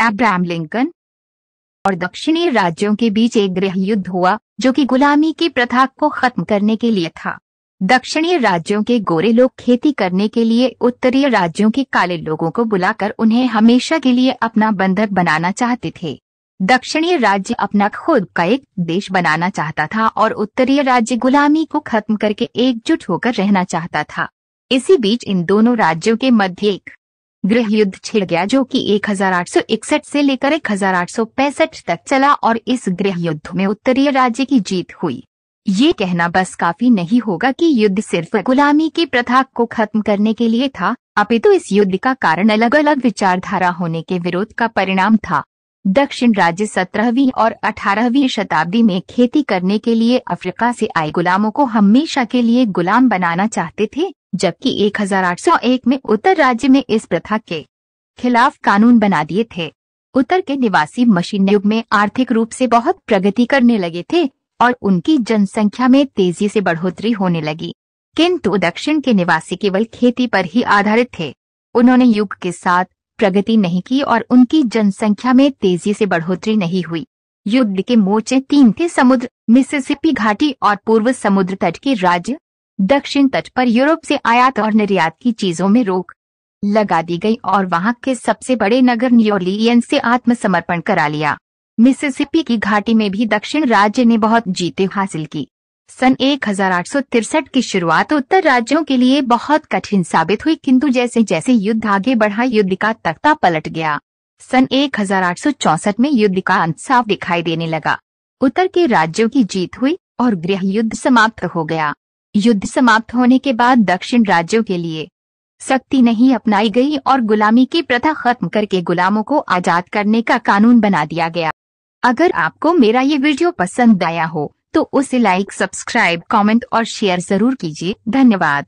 Abraham Lincoln और दक्षिणी राज्यों के बीच एक गृह युद्ध हुआ जो कि गुलामी की प्रथा को खत्म करने के लिए था। दक्षिणी राज्यों के गोरे लोग खेती करने के लिए उत्तरी राज्यों के काले लोगों को बुलाकर उन्हें हमेशा के लिए अपना बंधक बनाना चाहते थे। दक्षिणी राज्य अपना खुद का एक देश बनाना चाहता था और उत्तरी राज्य गुलामी को खत्म करके एकजुट होकर रहना चाहता था। इसी बीच इन दोनों राज्यों के मध्य एक गृह युद्ध छिड़ गया जो कि 1861 से लेकर 1865 तक चला और इस गृह युद्ध में उत्तरी राज्य की जीत हुई। ये कहना बस काफी नहीं होगा कि युद्ध सिर्फ गुलामी की प्रथा को खत्म करने के लिए था, अपितु इस युद्ध का कारण अलग अलग विचारधारा होने के विरोध का परिणाम था। दक्षिण राज्य 17वीं और 18वीं शताब्दी में खेती करने के लिए अफ्रीका से आए गुलामों को हमेशा के लिए गुलाम बनाना चाहते थे, जबकि 1801 में उत्तर राज्य में इस प्रथा के खिलाफ कानून बना दिए थे। उत्तर के निवासी मशीन युग में आर्थिक रूप से बहुत प्रगति करने लगे थे और उनकी जनसंख्या में तेजी से बढ़ोतरी होने लगी, किंतु दक्षिण के निवासी केवल खेती पर ही आधारित थे। उन्होंने युग के साथ प्रगति नहीं की और उनकी जनसंख्या में तेजी से बढ़ोतरी नहीं हुई। युद्ध के मोर्चे तीन थे: समुद्र, मिसिसिपी घाटी और पूर्व समुद्र तट के राज्य। दक्षिण तट पर यूरोप से आयात और निर्यात की चीजों में रोक लगा दी गई और वहां के सबसे बड़े नगर न्यू ऑरलियंस से आत्मसमर्पण करा लिया। मिसिसिपी की घाटी में भी दक्षिण राज्य ने बहुत जीतें हासिल की। सन 1863 की शुरुआत उत्तर राज्यों के लिए बहुत कठिन साबित हुई, किंतु जैसे जैसे युद्ध आगे बढ़ा युद्ध का तख्ता पलट गया। सन 1864 में युद्ध का अंत साफ दिखाई देने लगा। उत्तर के राज्यों की जीत हुई और गृह युद्ध समाप्त हो गया। युद्ध समाप्त होने के बाद दक्षिण राज्यों के लिए सख्ती नहीं अपनाई गई और गुलामी की प्रथा खत्म करके गुलामों को आजाद करने का कानून बना दिया गया। अगर आपको मेरा ये वीडियो पसंद आया हो तो उसे लाइक, सब्सक्राइब, कमेंट और शेयर जरूर कीजिए। धन्यवाद।